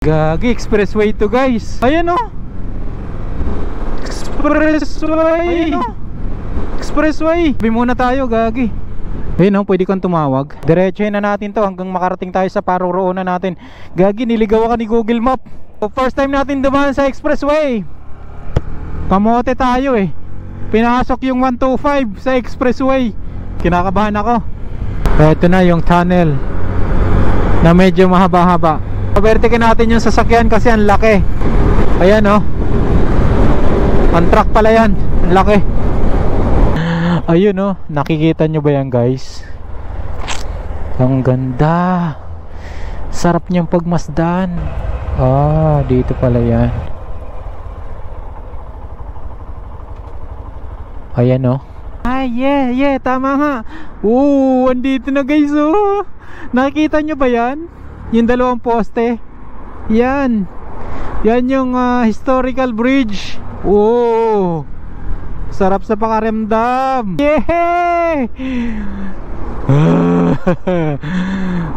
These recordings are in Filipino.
Gagi, expressway to guys. Ayan o. Expressway. Ayan o. Expressway. Sabi muna tayo, gagi. Ayun o, pwede kang tumawag. Diretsuhin na natin to hanggang makarating tayo sa paroroonan natin. Gagi, niligaw ka ni Google Map. So, first time natin dumaan sa expressway. Kamote tayo eh. Pinasok yung 125 sa expressway. Kinakabahan ako. Ito na yung tunnel na medyo mahaba-haba. Pabertikin natin yung sasakyan kasi ang laki. Ayan o. Ang truck pala yan. Ang laki. Ayun o, nakikita nyo ba yan guys? Ang ganda. Sarap niyang pagmasdan. Ah, dito pala yan. Ayan o. Ah, yeah, tama nga. Andito na guys oh. Nakikita nyo ba yan? Yung dalawang poste. Yan. Yan yung historical bridge. Sarap sa pakaramdam. Yeah!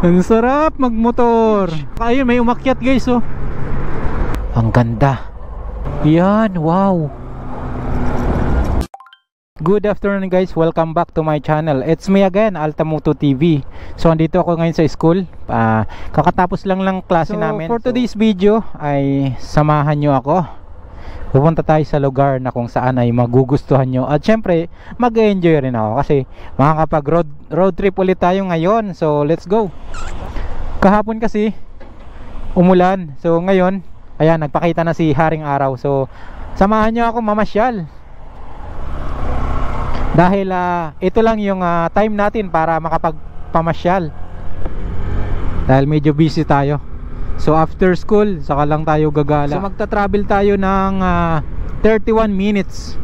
Ang sarap magmotor. Ayun, may umakyat guys oh. Ang ganda. Yan, wow. Good afternoon guys, welcome back to my channel. It's me again, Altamoto TV. So andito ako ngayon sa school. Kakatapos lang ng klase namin. For today's video ay samahan nyo ako. Pupunta tayo sa lugar na kung saan ay magugustuhan nyo. At syempre, mag-enjoy rin ako kasi makakapag road trip ulit tayo ngayon. So let's go. Kahapon kasi umulan. So ngayon, ayan, nagpakita na si Haring Araw. So samahan nyo ako mamasyal. Dahil ito lang yung time natin para makapagpamasyal. Dahil medyo busy tayo. So after school, saka lang tayo gagala. So magta-travel tayo ng 31 minutes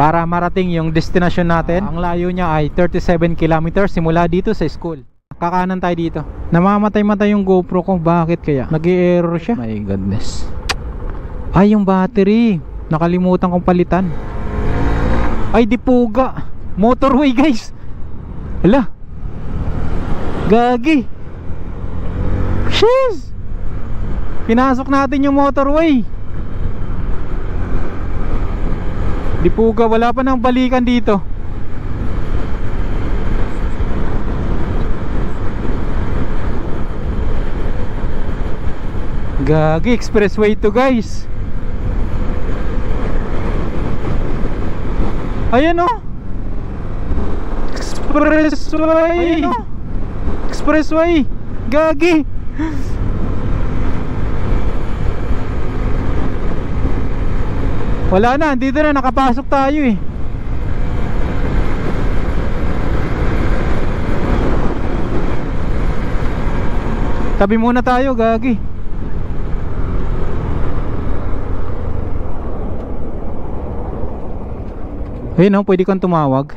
para marating yung destination natin. Ang layo niya ay 37 kilometers simula dito sa school. Kakanan tayo dito. Namamatay-matay yung GoPro ko. Bakit kaya? Nag-i-error siya. My goodness. Ay, yung battery. Nakalimutan kong palitan. Ay, di puga. Motorway guys. Hala. Gagi. Shiz. Pinasok natin yung motorway. Di puga, wala pa nang balikan dito. Gagi, expressway to guys. Ayan o. Expressway. Ayan o. Expressway. Gagi. Wala na, dito na, nakapasok tayo eh. Tabi muna tayo, gagi. Ayun o, pwede kang tumawag.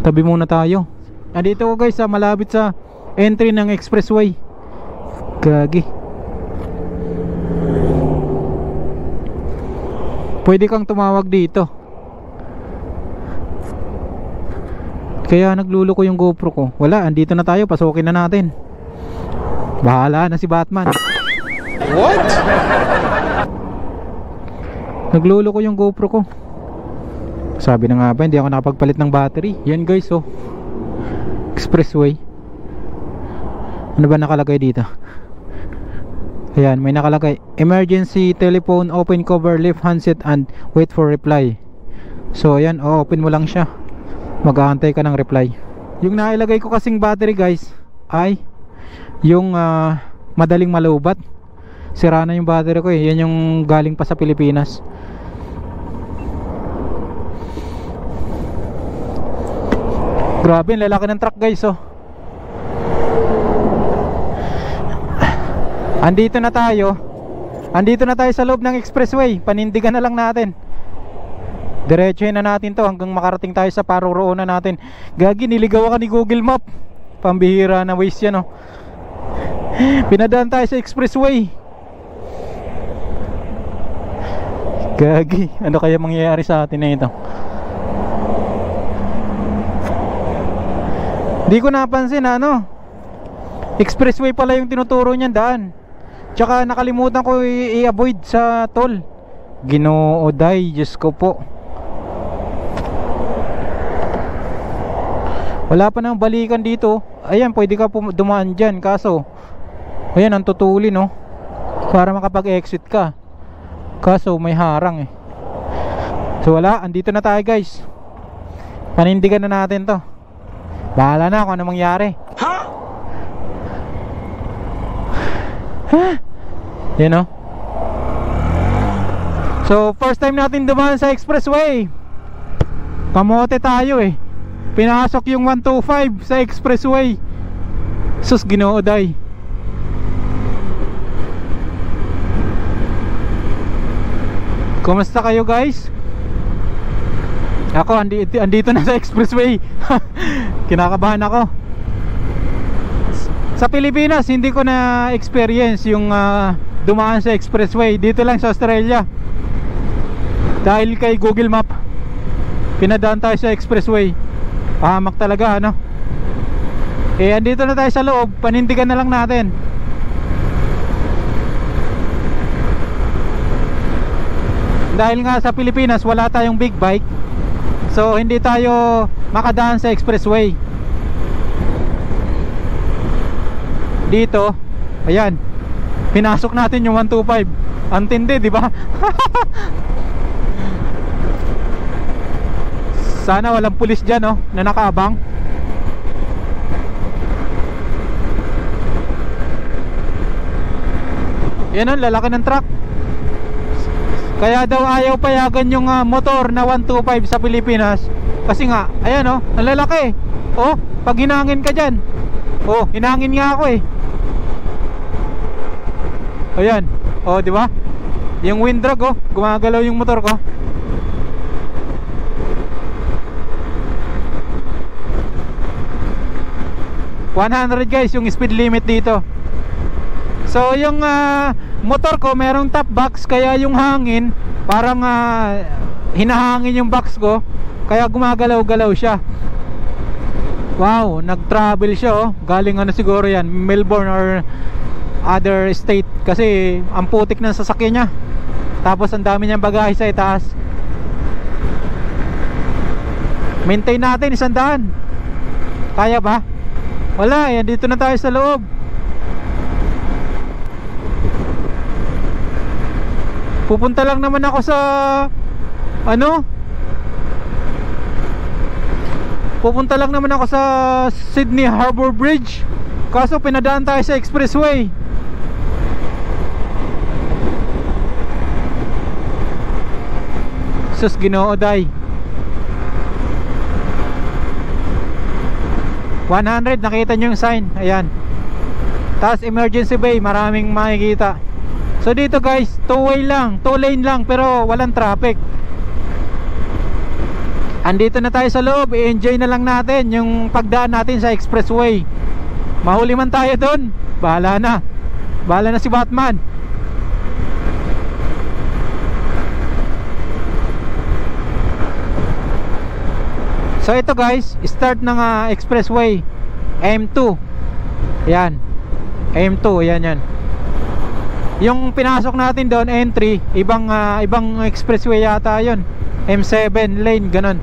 Tabi muna tayo. Nandito ko guys, malapit sa entry ng expressway. Gagi. Pwede kang tumawag dito. Kaya nagluloko yung GoPro ko. Wala, andito na tayo, pasukin na natin. Bahala na si Batman. What? Nagluloko yung GoPro ko. Sabi na nga ba, hindi ako nakapagpalit ng battery. Yan guys oh, expressway. Ano ba nakalagay dito? Ayan, may nakalagay emergency telephone, open cover, lift handset and wait for reply. So ayan, open mo lang siya. Mag-aantay ka ng reply. Yung nailagay ko kasing battery guys ay yung madaling malubat. Sira na yung battery ko eh. Yan yung galing pa sa Pilipinas. Grabe, ang lalaki ng truck guys oh. Andito na tayo. Andito na tayo sa loob ng expressway. Panindigan na lang natin. Diretsuhin na natin to hanggang makarating tayo sa paroroonan natin. Gagi, niligaw ka ni Google Map. Pambihira na waste yan oh. Pinadaan tayo sa expressway. Gagi, ano kaya mangyayari sa atin na ito? Di ko napansin ano, Expressway pala yung tinuturo niyan daan. Tsaka nakalimutan ko i-avoid sa toll. Ginoo day, Diyos ko po. Wala pa nang balikan dito. Ayan, pwede ka dumaan dyan. Kaso, ayan, ang tutuli, no? Para makapag-exit ka. Kaso, may harang eh. So wala, andito na tayo guys. Panindigan na natin to. Bahala na kung ano mangyari. Yan o. So first time natin dumaan sa expressway. Kamote tayo eh. Pinasok yung 125 sa expressway. Sus, Ginoo day. Kumusta kayo guys? Ako andito na sa expressway. Kinakabahan ako. Sa Pilipinas hindi ko na experience yung dumaan sa expressway. Dito lang sa Australia. Dahil kay Google Map, pinadaan tayo sa expressway. Pahamak talaga, ano? Eh, andito na tayo sa loob. Panindigan na lang natin. Dahil nga sa Pilipinas wala tayong big bike, so hindi tayo makadaan sa expressway. Dito, ayan, pinasok natin yung 125. Ang tindi, di ba? Sana walang pulis dyan, no, na nakaabang. Yan, ang lalaki ng truck. Kaya daw ayaw payagan yung motor na 125 sa Pilipinas. Kasi nga, ayan, oh, ang lalaki. Oh, pag hinangin ka dyan. Oh, hinangin nga ako eh. Ayan, oh, di ba? Yung wind drag, oh, gumagalaw yung motor ko. $100 guys yung speed limit dito. So yung motor ko merong top box, kaya yung hangin parang hinahangin yung box ko, kaya gumagalaw-galaw siya. Wow, nag-travel siya, oh. Galing ano siguro yan, Melbourne or other state, kasi ang putik ng sasakyan niya. Tapos ang dami niyang bagahe sa itaas. Maintain natin 100. Kaya ba? Wala, yan, dito na tayo sa loob. Pupunta lang naman ako sa pupunta lang naman ako sa Sydney Harbour Bridge. Kaso pinadaan tayo sa expressway. Sus, Ginoo day. 100, nakita nyo yung sign. Ayan. Tapos emergency bay, maraming makikita. So dito guys, 2 lane lang, pero walang traffic. Andito na tayo sa loob. I-enjoy na lang natin yung pagdaan natin sa expressway. Mahuli man tayo doon, bahala na. Bahala na si Batman. So ito guys, start ng expressway M2. Yan, M2, yan. Yung pinasok natin doon, entry, ibang expressway yata yon, M7 lane, ganon.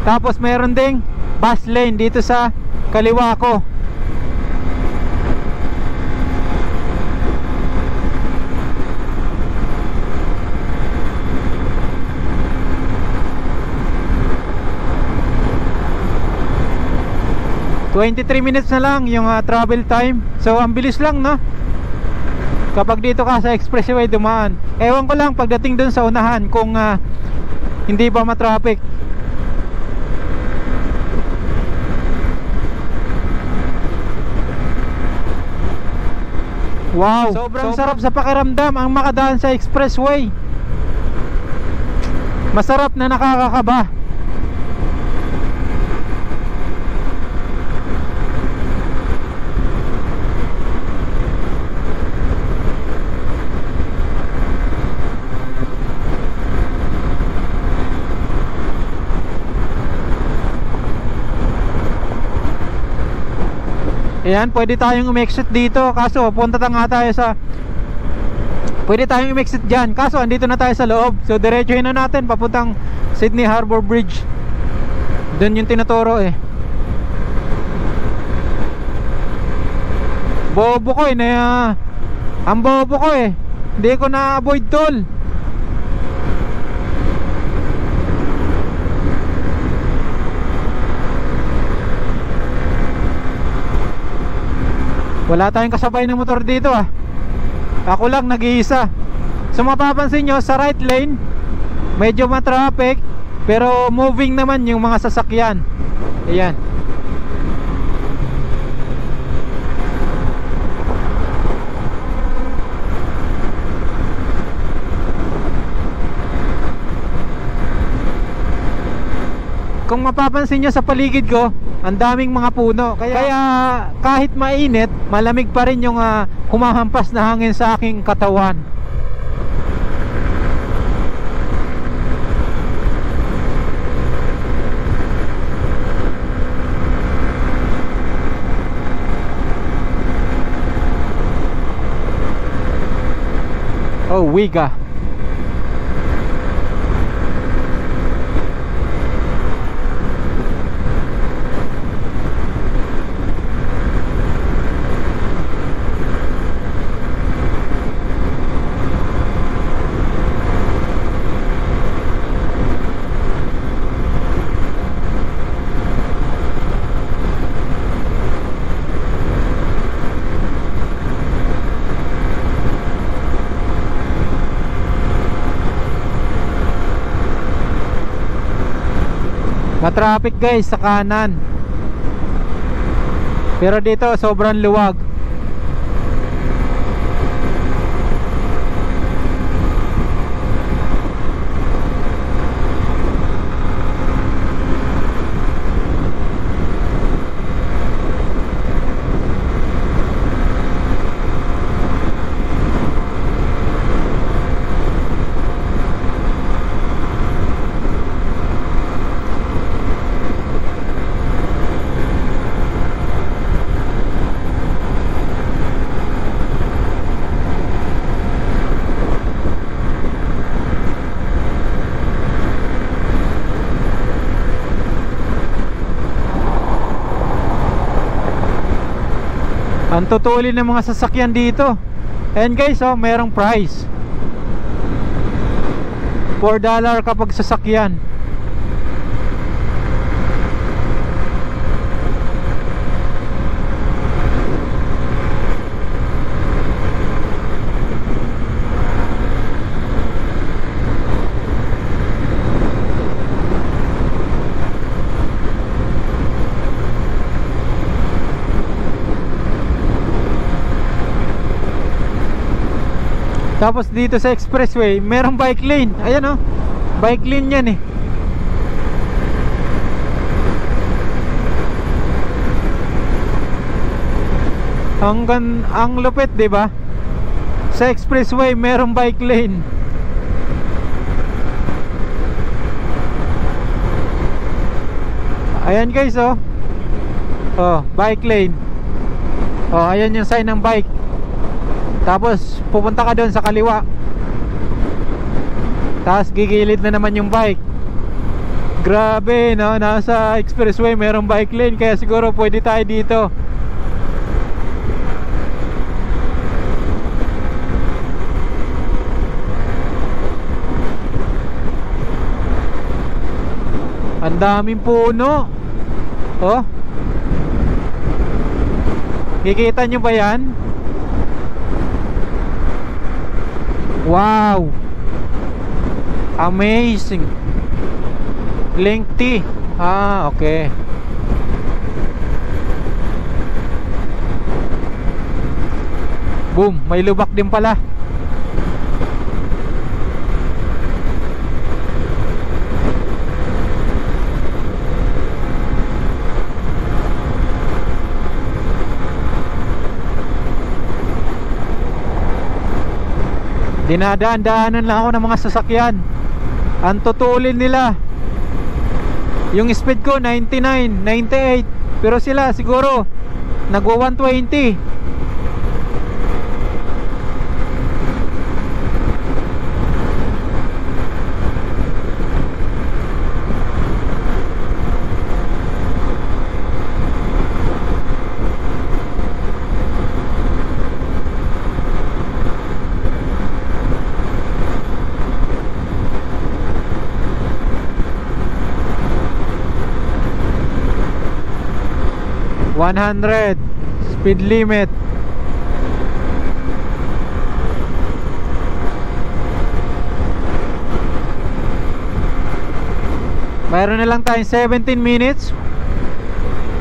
Tapos meron ding bus lane dito sa kaliwa ko. $23 minutes na lang yung travel time. So ang bilis lang, no? Kapag dito ka sa expressway dumaan. Ewan ko lang pagdating dun sa unahan kung hindi ba matraffic. Wow, sobrang sarap sa pakiramdam ang makadaan sa expressway. Masarap na nakakakaba. Ayan, pwede tayong umexit dito. Kaso, punta nga tayo sa... Pwede tayong umexit dyan. Kaso, andito na tayo sa loob. So, diretsuhin na natin papuntang Sydney Harbour Bridge. Doon yung tinuturo eh. Bobo ko eh. Ang bobo ko eh. Hindi ko na-avoid tol. Wala tayong kasabay ng motor dito ah. Ako lang nag-iisa. So mapapansin nyo sa right lane medyo ma-traffic, pero moving naman yung mga sasakyan. Ayan. Kung mapapansin nyo sa paligid ko, ang daming mga puno. Kaya kahit mainit, malamig pa rin yung humahampas na hangin sa aking katawan. Oh, Wiga. Matraffic guys sa kanan. Pero dito sobrang luwag. Ang tutulin ng mga sasakyan dito. And guys, oh, merong price. $4 kapag sasakyan. Tapos dito sa expressway, merong bike lane. Ayan oh, bike lane yan eh. Ang lupit, 'di ba? Sa expressway merong bike lane. Ayan guys oh. Oh, bike lane. Oh, ayan yung sign ng bike. Tapos pupunta ka doon sa kaliwa. Tapos gigilid na naman yung bike. Grabe no, nasa expressway merong bike lane. Kaya siguro pwede tayo dito. Ang daming puno. Oh, kikita nyo ba yan? Wow, amazing. Lengthy. Ah, okay. Boom, may lubak din pala. Dinadaan-daanan lang ako ng mga sasakyan. Ang tutulin nila, yung speed ko 99, 98, pero sila siguro nagwa 120. Speed limit. Mayroon na lang tayong 17 minutes.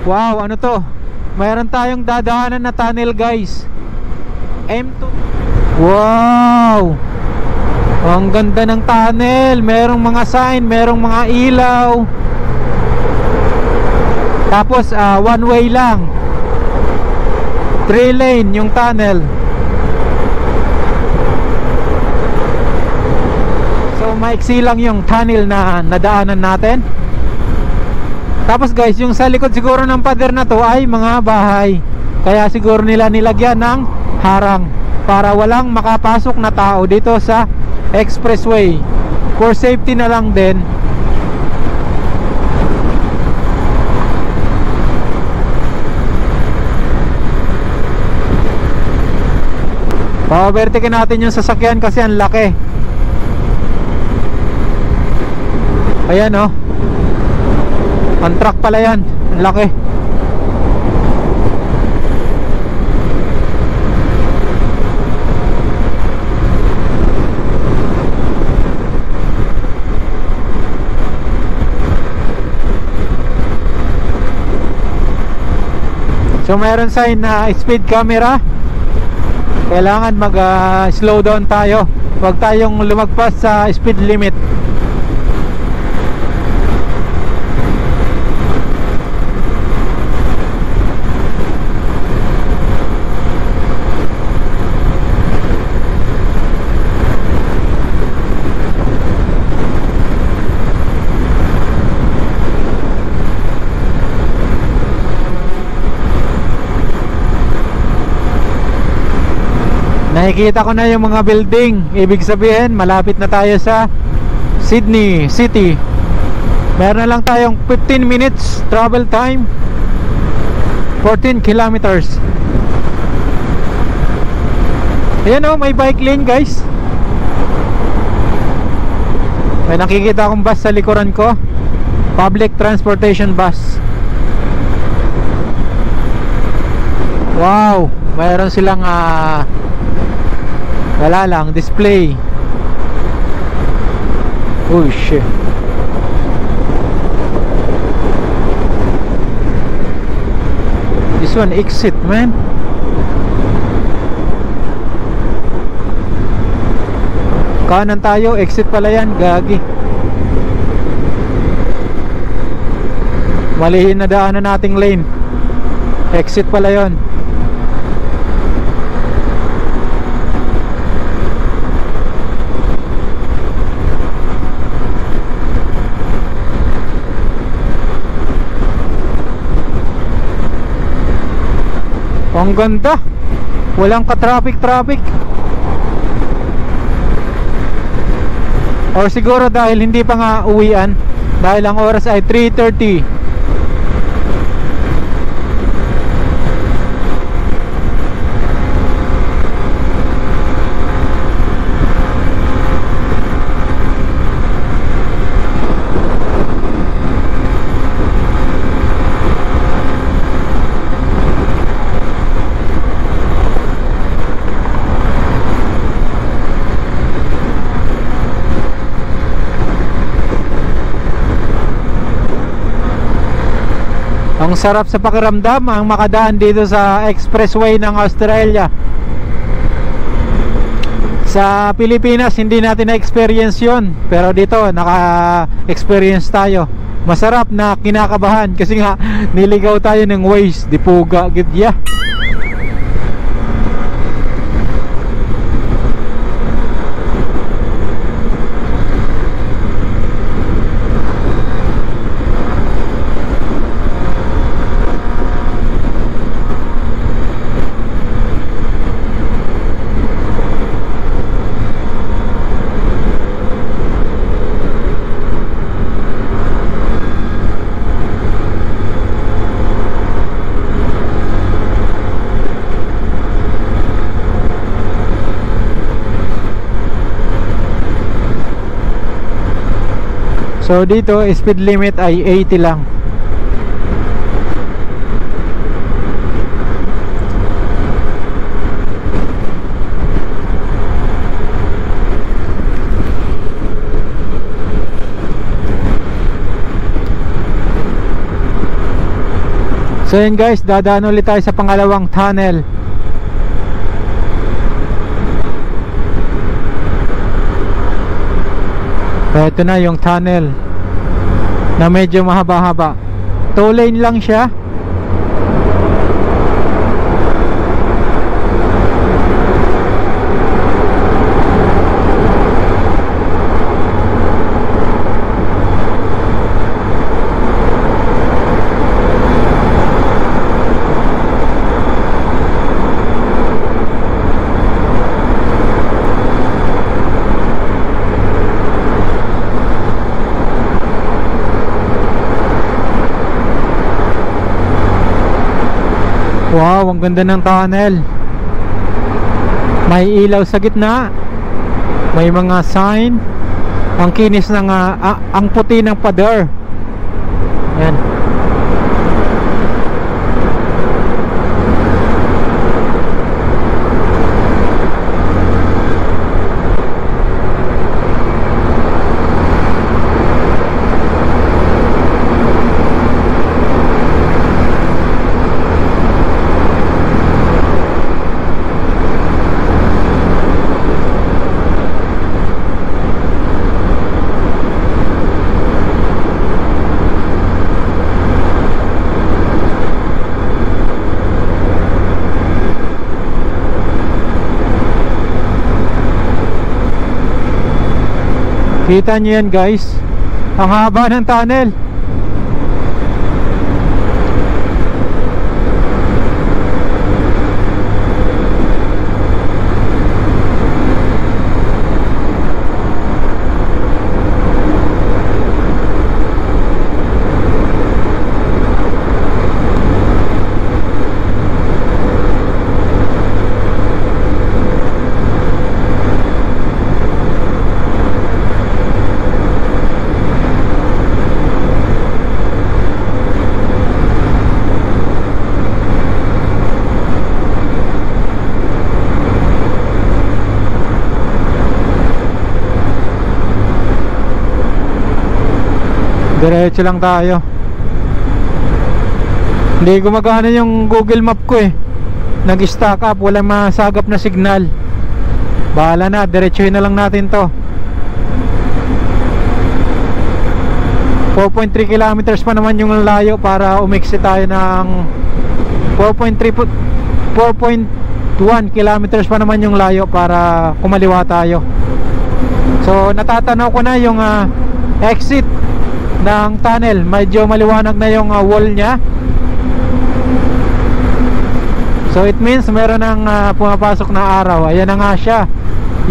Wow, ano to? Mayroon tayong dadaanan na tunnel, guys. M2. Wow, ang ganda ng tunnel. Merong mga sign, merong mga ilaw. Tapos one way lang, 3 lane yung tunnel. So maiksi lang yung tunnel na nadaanan natin. Tapos guys, yung sa likod siguro ng pader na to ay mga bahay. Kaya siguro nila nilagyan ng harang para walang makapasok na tao dito sa expressway. For safety na lang din. Pa-overtakein natin yung sasakyan kasi ang laki. Ayan oh. Ang truck pala yan. Ang laki. So mayroon sign na speed camera. Kailangan mag slow down tayo. Huwag tayong lumagpas sa speed limit. Nakikita ko na yung mga building. Ibig sabihin malapit na tayo sa Sydney City. Meron na lang tayong 15 minutes travel time, 14 kilometers. Ayan o, may bike lane guys. May nakikita akong bus sa likuran ko. Public transportation bus. Wow, mayroon silang wala lang, display. Oh shit. This one exit, man. Kanan tayo, exit pala yan, gagi. Malihin na daanan nating lane. Exit pala yon. Ang ganda. Walang ka-traffic. Or siguro dahil hindi pa nga uwian, dahil ang oras ay 3:30. Ang sarap sa pakiramdam ang makadaan dito sa expressway ng Australia. Sa Pilipinas hindi natin na-experience yun, pero dito naka-experience tayo. Masarap na kinakabahan kasi nga niligaw tayo ng Waze, di puga gidya. So dito speed limit ay 80 lang. So yun guys, dadaan ulit tayo sa pangalawang tunnel. Ito na yung tunnel na medyo mahaba-haba. 2 lane lang siya. Wow, ang ganda ng tunnel. May ilaw sa gitna. May mga sign. Ang kinis ng ang puti ng pader. Yan. Kita nyo yan guys, ang haba ng tunnel. Diretso lang tayo. Hindi gumagana yung Google Map ko eh. Nag-stack up, walang masagap na signal. Bahala na, diretsuhin na lang natin to. 4.3 kilometers pa naman yung layo para umiksi tayo ng 4.1 kilometers pa naman yung layo para kumaliwa tayo. So natatanaw ko na yung exit ng tunnel. Medyo maliwanag na yung wall nya. So it means meron ng pumapasok na araw. Ayan na nga siya.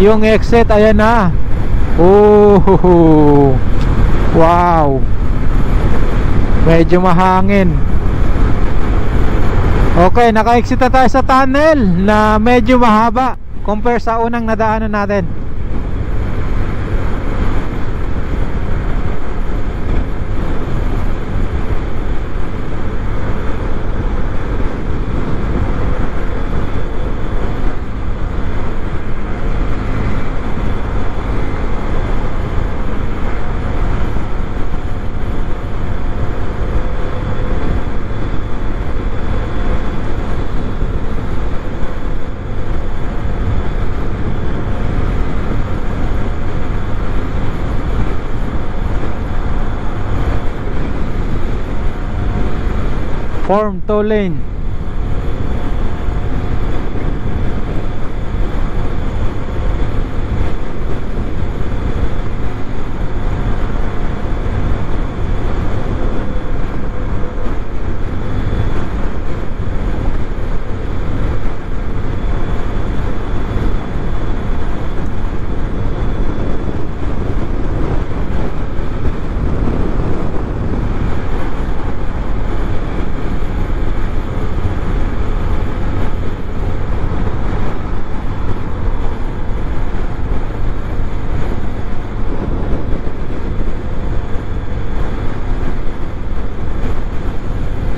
Yung exit, ayan na. Oh, wow. Medyo mahangin. Okay, naka-exit na tayo sa tunnel na medyo mahaba compare sa unang nadaanan natin. Form toll lane.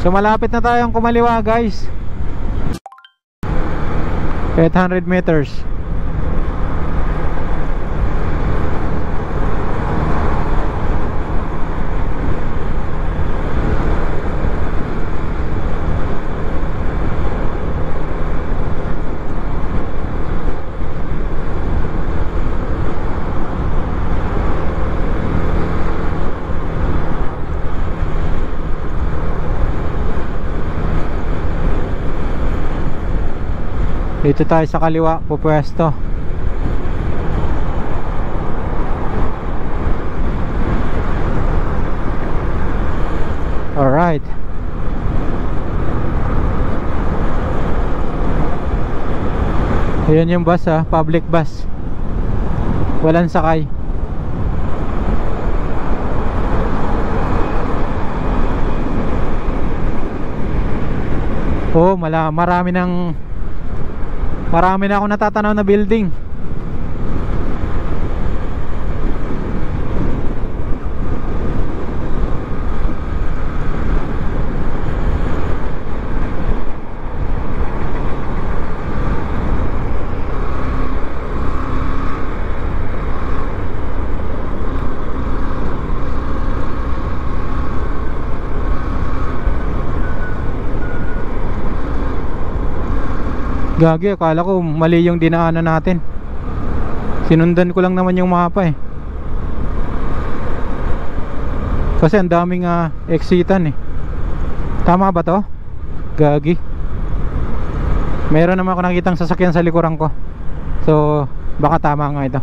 So malapit na tayong kumaliwa guys. 800 meters. Dito tayo sa kaliwa, pupwesto. Alright. Ayan yung bus ha, public bus. Walang sakay. Oh, marami na ako natatanaw na building. Gagi, akala ko mali yung dinaanan natin. Sinundan ko lang naman yung mapa eh. Kasi ang daming exitan eh. Tama ba to? Gagi. Meron naman ako nakitang sasakyan sa likuran ko. So baka tama nga ito.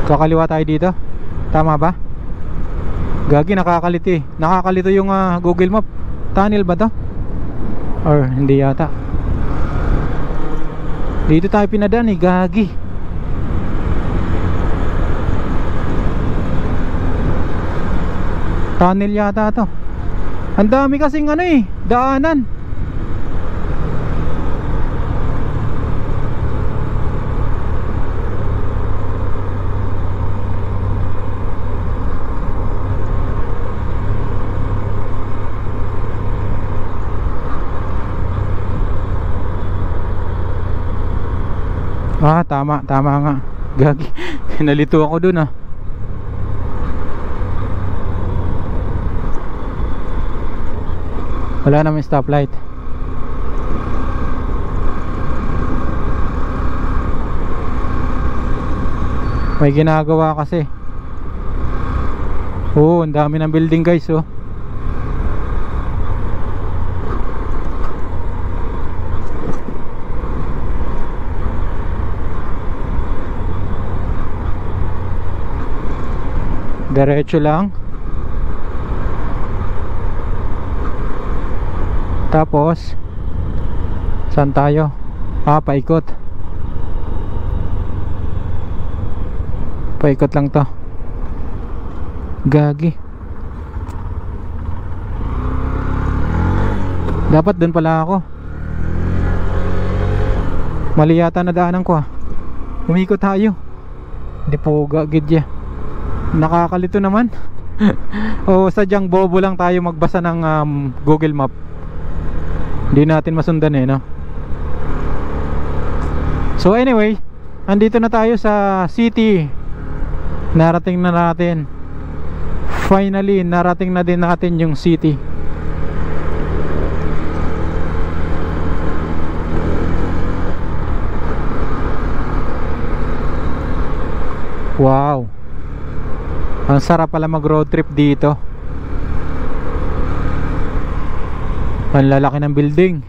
Kakaliwa tayo dito. Tama ba? Gagi, nakakalito eh. Nakakalito yung Google Map. Tunnel ba to? Or hindi yata. Dito tayo pinadaan eh. Gagi. Tunnel yata to. Ang dami kasing daanan. Tama nga. Gagi. Nalito ako dun Wala naman stoplight. May ginagawa kasi. Oh, ang dami ng building guys oh. Diretso lang. Tapos saan tayo? Paikot. Paikot lang to. Gagi. Dapat dun pala ako. Mali yata na daanan ko Umikot tayo. Hindi po gagid Nakakalito naman. O sadyang bobo lang tayo magbasa ng Google Map. Hindi natin masundan no? So anyway, andito na tayo sa city. Narating na natin. Finally, narating na din natin yung city. Wow, ang sarap pala mag road trip dito. Ang lalaki ng building.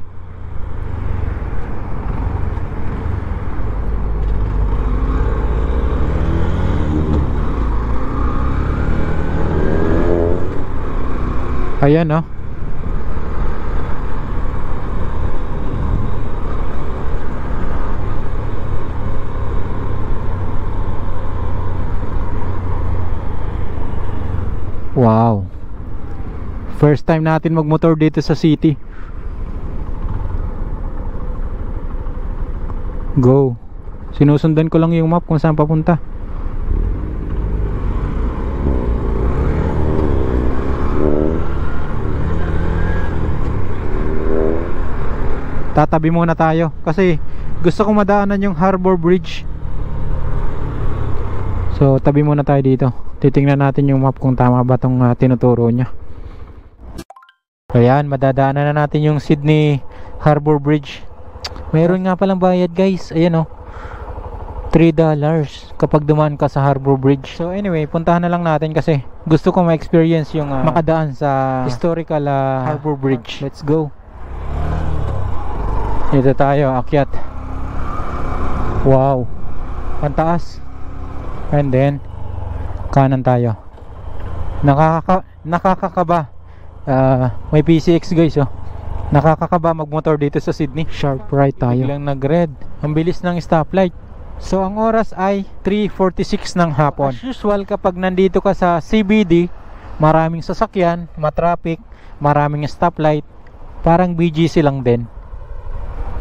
Ayan, oh. Wow, first time natin magmotor dito sa city. Go. Sinusundan ko lang yung map kung saan papunta. Tatabi muna tayo kasi gusto kong madaanan yung Harbor Bridge. So tabi muna tayo dito. Titingnan natin yung map kung tama ba itong tinuturo niya. Ayan, madadaanan na natin yung Sydney Harbor Bridge. Meron nga palang bayad, guys. Ayan, oh, $3 kapag dumaan ka sa Harbor Bridge. So anyway, puntahan na lang natin kasi gusto ko ma-experience yung makadaan sa historical Harbor Bridge. Let's go. Dito tayo, akyat. Wow, pantaas. And then kanan tayo. Nakakakaba. May PCX, guys, oh. Nakakakaba magmotor dito sa Sydney. Sharp right tayo. Biglang nag-red. Ang bilis ng stoplight. So ang oras ay 3:46 ng hapon. As usual, kapag nandito ka sa CBD, maraming sasakyan, matraffic, maraming stoplight. Parang BGC lang din,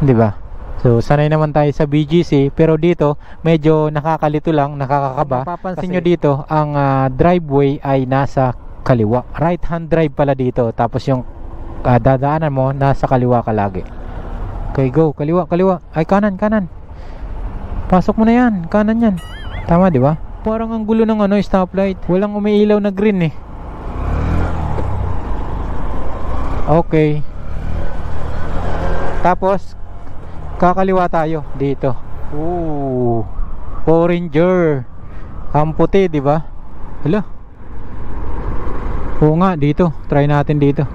'di ba? So sanay naman tayo sa BGC, pero dito medyo nakakalito lang, nakakakaba. Mapapansin nyo dito, ang driveway ay nasa kaliwa. Right hand drive pala dito. Tapos yung dadaanan mo, nasa kaliwa ka lagi. Okay, go. Kaliwa, kaliwa. Ay, kanan, kanan. Pasok mo na yan. Kanan yan. Tama, di ba? Parang ang gulo ng stoplight. Walang umiilaw na green, eh. Okay. Tapos kakaliwa tayo dito. Ooh, Oranger. Kamputi, di ba? Hala. Oo nga, dito. Try natin dito.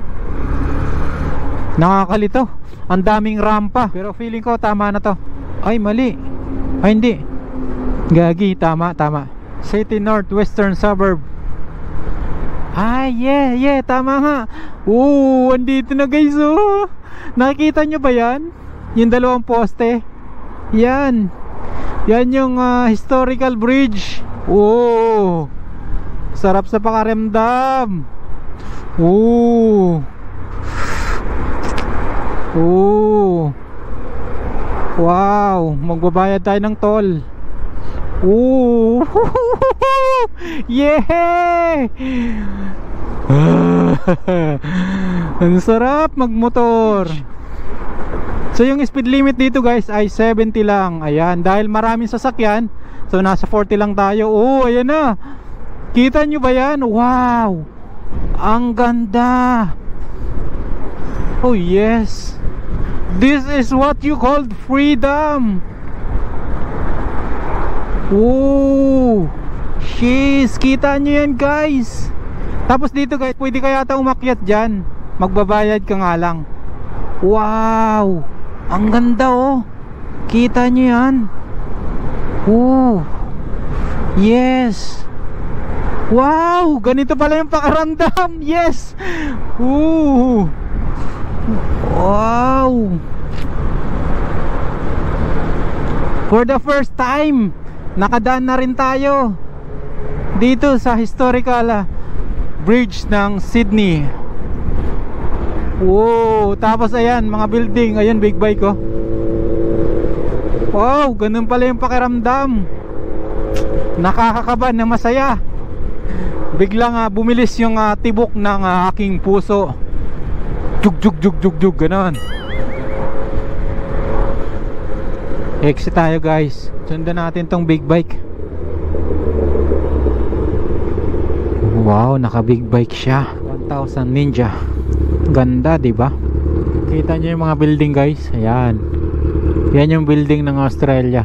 Nakakalito. Ang daming rampa. Pero feeling ko tama na to. Ay, mali. Ay, hindi. Gagi, tama, tama. City Northwestern Suburb. Ay, yeah, tama nga. Oo, andito na, guys, oh. Nakikita nyo ba yan? Yung dalawang poste. Yan. Yan yung historical bridge. Oo. Sarap sa pakiramdam. Oo. Oo. Wow, magbabayad tayo ng toll. Oo. Yeah. Ang sarap magmotor. So yung speed limit dito, guys, ay 70 lang. Ayan, dahil maraming sasakyan, so nasa 40 lang tayo. Oh, ayan na. Kita nyo ba yan? Wow, ang ganda. Oh yes, this is what you called freedom. Oh, sheesh, kita nyo yan, guys. Tapos dito, guys, pwede ka yata umakyat dyan. Magbabayad ka nga lang. Wow, ang ganda, oh. Kita nyo yan. Oh, yes. Wow, ganito pala yung pakiramdam. Yes. Ooh. Wow. For the first time, nakadaan na rin tayo dito sa historical bridge ng Sydney. Wow, tapos ayan, mga building. Ayan, big bike, oh. Wow, ganun pala yung pakiramdam. Nakakakaba na masaya. Biglang bumilis yung tibok ng aking puso. Jug jug jug jug jug, ganun. Exit tayo, guys. Sundan natin tong big bike. Wow, naka big bike siya. 1000 Ninja. Ganda, di ba? Kita niyo yung mga building, guys. Ayan. Yan yung building ng Australia.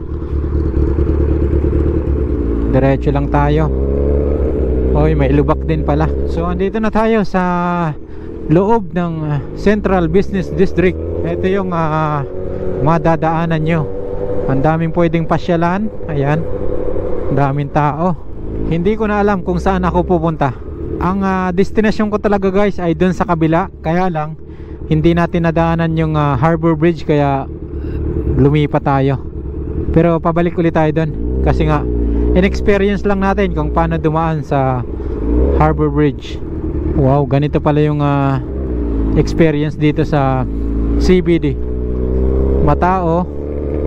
Diretso lang tayo. Oy, may lubak din pala. So andito na tayo sa loob ng Central Business District. Ito yung madadaanan nyo. Ang daming pwedeng pasyalan. Ayan, ang daming tao. Hindi ko na alam kung saan ako pupunta. Ang destination ko talaga guys ay dun sa kabila. Kaya lang hindi natin nadaanan yung Harbor Bridge, kaya lumipat tayo. Pero pabalik ulit tayo dun, kasi nga in-experience lang natin kung paano dumaan sa Harbor Bridge. Wow, ganito pala yung experience dito sa CBD. Matao.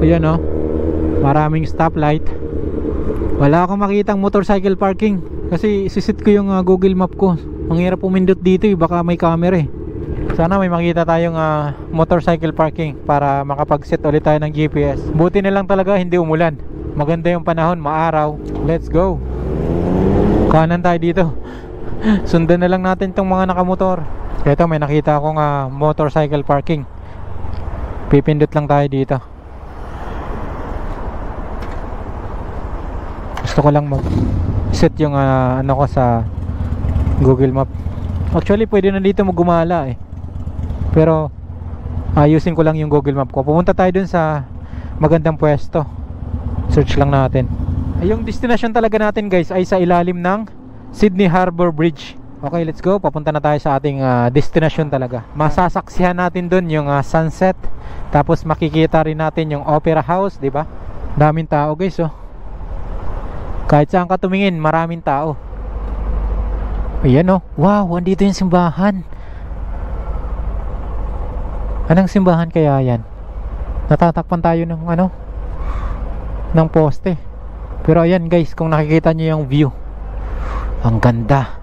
Ayan o, maraming stoplight. Wala akong makitang motorcycle parking, kasi isisit ko yung Google Map ko. Ang hirap pumindot dito baka may camera Sana may makita tayong motorcycle parking para makapag-set ulit tayo ng GPS. Buti na lang talaga hindi umulan. Maganda yung panahon, maaraw. Let's go. Kanan tayo dito. Sundan na lang natin tong mga nakamotor. Ito, may nakita akong motorcycle parking. Pipindot lang tayo dito. Gusto ko lang mag-set yung ano ko sa Google Map. Actually, pwede na dito magumala pero ayusin ko lang yung Google Map ko. Pumunta tayo dun sa magandang pwesto. Search lang natin. Yung destination talaga natin guys ay sa ilalim ng Sydney Harbor Bridge. Okay, let's go. Papunta na tayo sa ating destination talaga. Masasaksihan natin dun yung sunset. Tapos makikita rin natin yung Opera House, di ba? Daming tao guys Kahit saan ka tumingin, maraming tao. Ayan wow, andito yung simbahan. Anong simbahan kaya yan? Natatakpan tayo ng ng poste. Pero ayan guys, kung nakikita nyo yung view, ang ganda.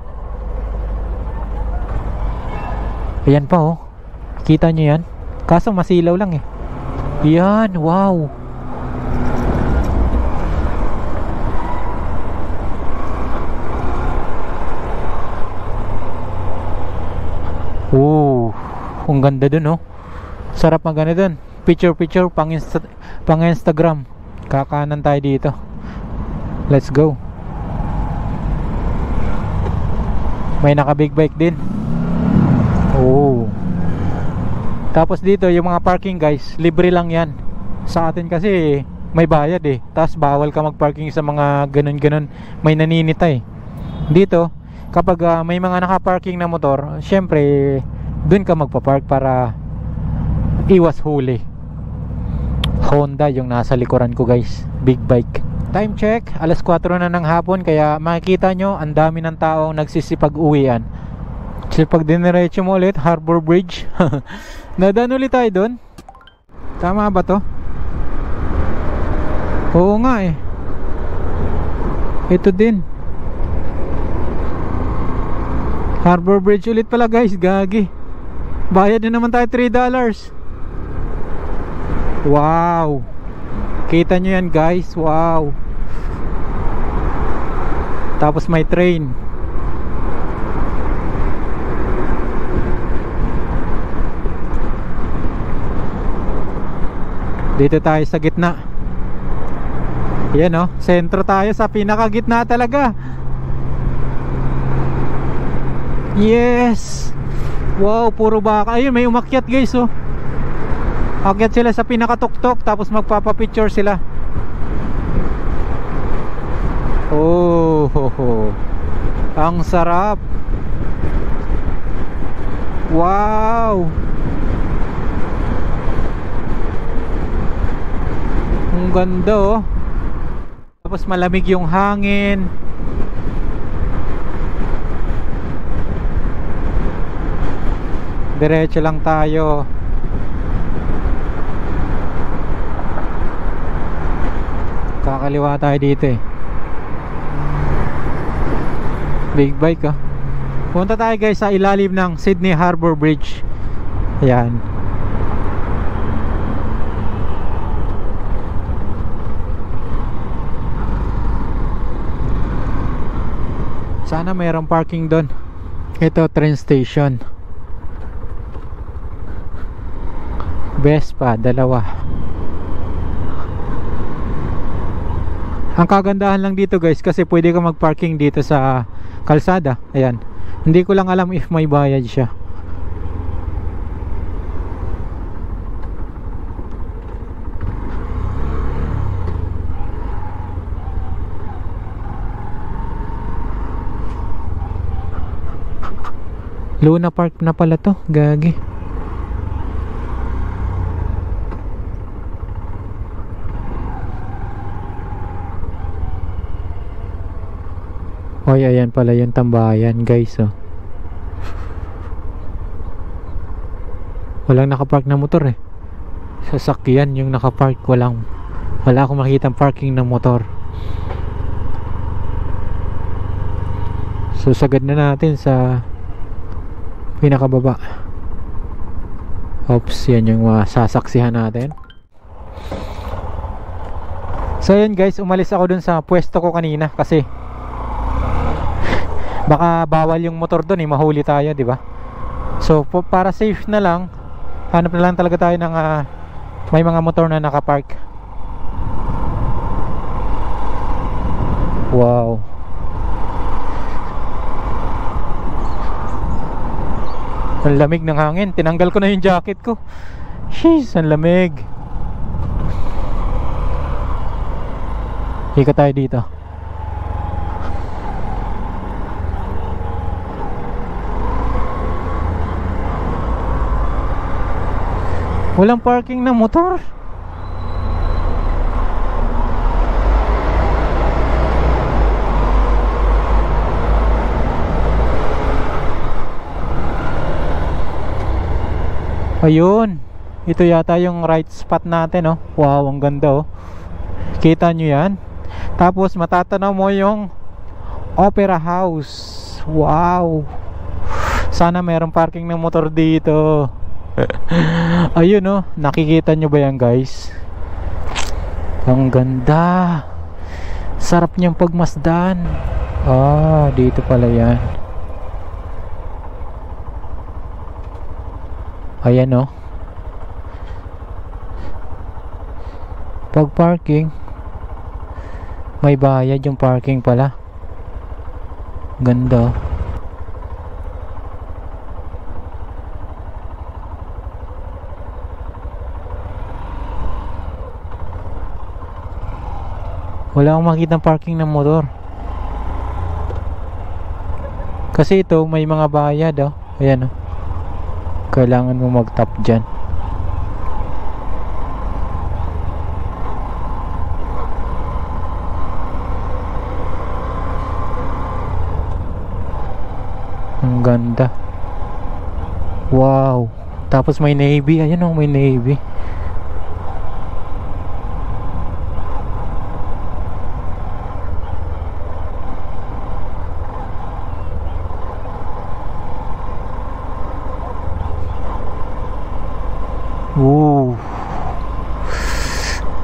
Ayan pa kita nyo yan. Kaso masilaw lang Yan, wow. Ang ganda dun Sarap magano dun. Picture pang Instagram. Kakanan tayo dito. Let's go. May naka big bike din. Tapos dito yung mga parking guys, libre lang yan. Sa atin kasi may bayad Tapos bawal ka mag-parking sa mga ganun-ganun. May naninita Dito kapag may mga naka-parking na motor, syempre dun ka magpa-park para iwas huli. Honda yung nasa likuran ko guys, big bike. Time check, alas 4 na ng hapon, kaya makikita nyo ang dami ng tao nagsisipag-uwian. So pag diniretso mo ulit Harbor Bridge nadaan ulit tayo dun. Tama ba to? Oo nga ito din Harbor Bridge ulit pala guys, gagi. Bayad na naman tayo $3. Wow. Kita nyo yan guys, wow. Tapos may train. Dito tayo sa gitna. Yan sentro tayo sa pinakagitna talaga. Yes. Wow, puro baka. Ayun, may umakyat guys Akyat sila sa pinakatuktok, tapos magpapapicture sila. Ang sarap. Wow. Ang ganda Tapos malamig yung hangin. Diretso lang tayo. Kakaliwa tayo dito Big bike Punta tayo guys sa ilalim ng Sydney Harbor Bridge. Ayan. Sana mayroong parking doon. Ito, train station. Vespa, 2. Ang kagandahan lang dito guys, kasi pwede ka mag-parking dito sa kalsada. Ayan. Hindi ko lang alam if may bayad siya. Luna Park na pala to, gagi. Hoy, ayan pala yung tambayan, guys, oh. Walang nakapark na motor eh. Sasakyan yung nakapark, wala akong makitang parking ng motor. So sagad na natin sa pinakababa. Oops, yan yung sasaksihan natin. So yan guys, umalis ako dun sa pwesto ko kanina kasi baka bawal yung motor dun eh, mahuli tayo, di ba? So para safe na lang, hanap na lang talaga tayo ng may mga motor na nakapark. Wow. Ang lamig ng hangin. Tinanggal ko na yung jacket ko. Jeez, ang lamig. Hika tayo dito. Walang parking na motor. Ayun, ito yata yung right spot natin, oh. Wow, ang ganda, oh. Kita nyo yan. Tapos matatanaw mo yung Opera House. Wow. Sana mayroong parking ng motor dito. Ayun, oh. Nakikita nyo ba yan, guys? Ang ganda. Sarap niyang pagmasdan. Ah, dito pala yan. Ayan, oh. Pag parking, may bayad yung parking pala. Ganda, oh. Wala akong makitang parking ng motor. Kasi ito may mga bayad, oh. Ayan, oh. Kailangan mo mag-tap dyan. Ang ganda. Wow. Tapos may navy. Ayan, oh, may navy.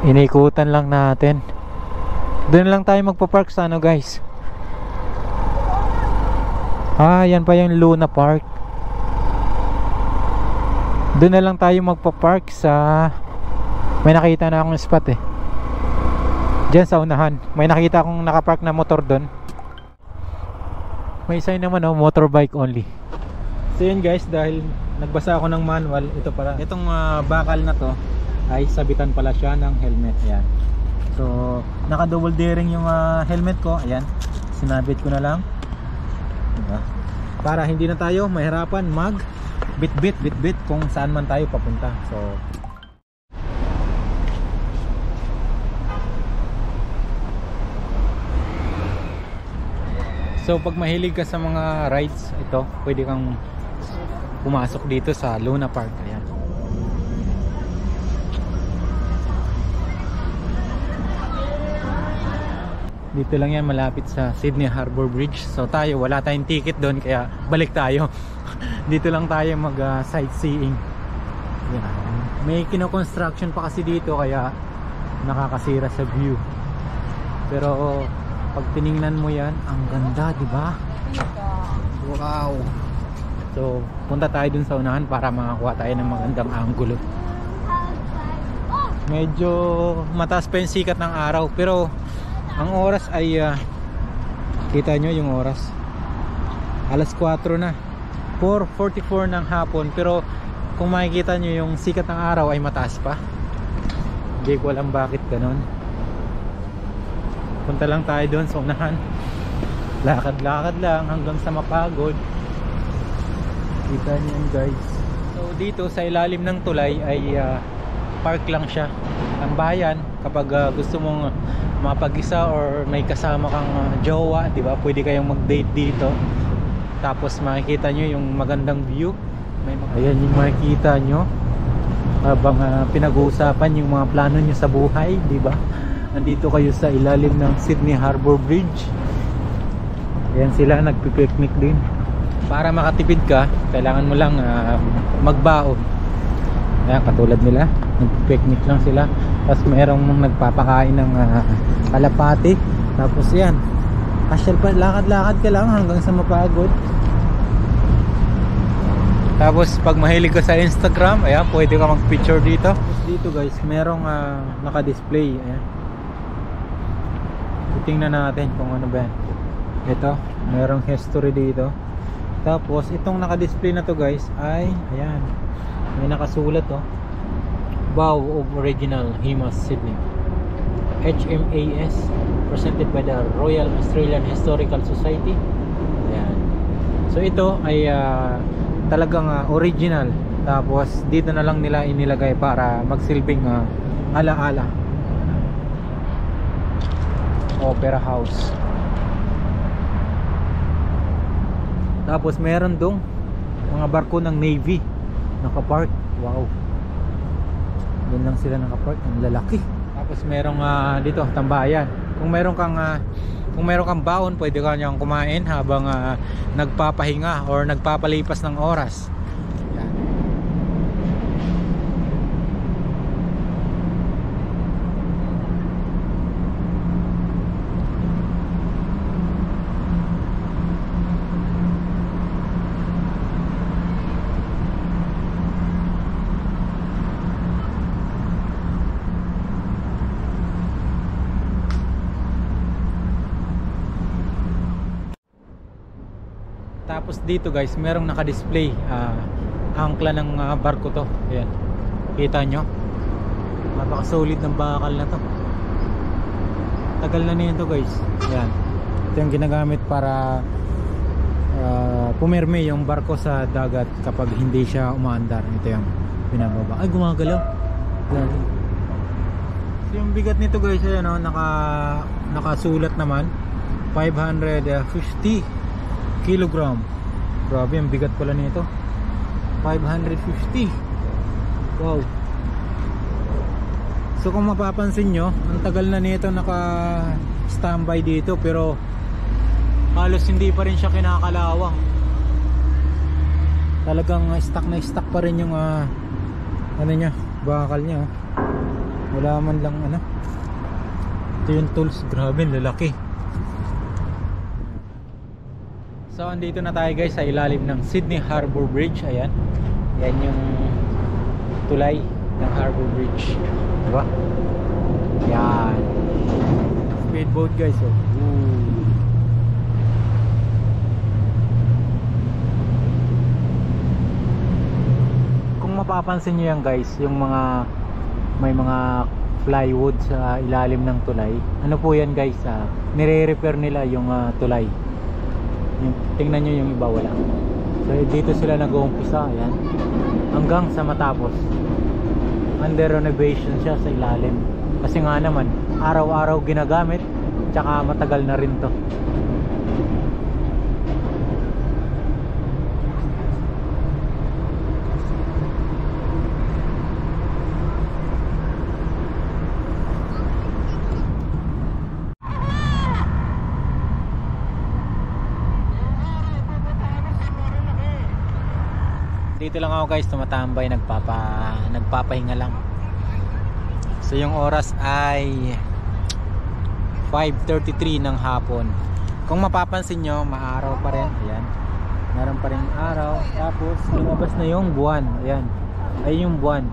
Inikutan lang natin. Doon lang tayo magpa-park sa ano, guys. Ah, yan pa yung Luna Park. Doon na lang tayo magpa-park sa... May nakita na akong spot eh. Diyan sa unahan. May nakita akong nakapark na motor doon. May sign naman, oh, motorbike only. So yun guys, dahil nagbasa ako ng manual, ito para itong bakal na to ay sabitan pala siya ng helmet. Ayan. So naka double daring yung helmet ko. Ayan, sinabit ko na lang, diba? Para hindi na tayo mahirapan mag bit kung saan man tayo papunta. So pag mahilig ka sa mga rides, ito pwede kang pumasok dito sa Luna Park. Ayan. Dito lang yan, malapit sa Sydney Harbour Bridge. So tayo, wala tayong ticket doon, kaya balik tayo. Dito lang tayo mag sightseeing. Yan. May kino-construction pa kasi dito, kaya nakakasira sa view. Pero pag tiningnan mo yan, ang ganda, di ba? Wow. So punta tayo dun sa unahan para makakuha tayo ng magandang angulo. Medyo mataas pa yung sikat ng araw, pero Ang oras ay kita nyo yung oras, alas 4 na, 4:44 ng hapon. Pero kung makikita nyo yung sikat ng araw ay mataas pa. Hindi ko alam bakit ganon. Punta lang tayo doon sa unahan, lakad-lakad lang hanggang sa mapagod. Kita nyo yun guys. So dito sa ilalim ng tulay ay park lang siya. Ang bayan, kapag gusto mong mapag-isa or may kasama kang jowa, di ba? Pwede kayong mag-date dito. Tapos makikita nyo yung magandang view. Ayan yung makikita nyo habang pinag-uusapan yung mga plano nyo sa buhay, di ba? Nandito kayo sa ilalim ng Sydney Harbour Bridge. Ayan sila, nagpi-picnic din. Para makatipid ka, kailangan mo lang magbaon. Ayan, katulad nila, nagpi-picnic lang sila. Tapos mayroong nagpapakain ng kalapati. Tapos yan, asyal pa, lakad-lakad ka lang hanggang sa mapagod. Tapos pag mahilig ka sa Instagram, ayan, pwede ka mag-picture dito. Tapos dito guys, merong naka-display. Ayan, tingnan natin kung ano ba yan. Ito, merong history dito. Tapos itong naka-display na to guys ay, ayan, may nakasulat oh, Vow of Original Himas Sydney, HMAS, presented by the Royal Australian Historical Society. Ayan. So ito ay talagang original. Tapos dito na lang nila inilagay para magsilbing ala-ala. Opera House. Tapos meron dong mga barko ng Navy nakapark. Wow, doon lang sila nakapark, ang lalaki. Tapos merong dito tambayan. Kung meron kang baon, pwede ka niyang kumain habang nagpapahinga or nagpapalipas ng oras. Yan. Tapos dito guys, merong naka-display angkla ng barko to. Ayan, kita nyo, napaka-solid ng bakal na to. Tagal na nito guys. Ayan, ito yung ginagamit para pumirme yung barko sa dagat kapag hindi siya umaandar. Ito yung pinababa. Ay, gumagalaw. Ayan. So yung bigat nito guys, ayan, nakasulat naman 550 kilogram. Grabe, ang bigat pala nito. 550. Wow. So kung mapapansin nyo, ang tagal na nito naka-standby dito, pero halos hindi pa rin siya kinakalawang. Talagang stuck na stuck pa rin yung ano niya, bakal niya. Wala man lang ano. Ito yung tools. Grabe, lalaki. So andito na tayo guys sa ilalim ng Sydney Harbour Bridge. Ayan, yan yung tulay ng Harbour Bridge, diba? Yan, speedboat guys. Oh. Ooh. Kung mapapansin nyo yan guys, yung mga may mga plywood sa ilalim ng tulay, ano po yan guys, nire-repair nila yung tulay. Tingnan nyo yung iba, wala. So dito sila nag-uumpisa, ayan, hanggang sa matapos. Under renovation siya sa ilalim. Kasi nga naman, araw-araw ginagamit, tsaka matagal na rin to. Dito lang ako guys, tumatambay, nagpapahinga lang. So yung oras ay 5:33 ng hapon. Kung mapapansin nyo, maaraw pa rin. Ayan, meron pa rin araw. Tapos lumabas na yung buwan. Ayan, ay yung buwan,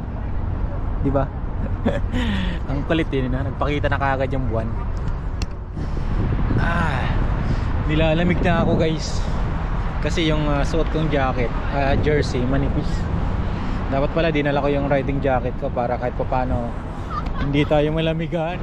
diba? Ang kulit din na, nagpakita na kaagad yung buwan. Nilalamig na ako guys. Kasi yung suot kong jacket, jersey, manipis. Dapat pala dinala ko yung riding jacket ko para kahit paano hindi tayo malamigan.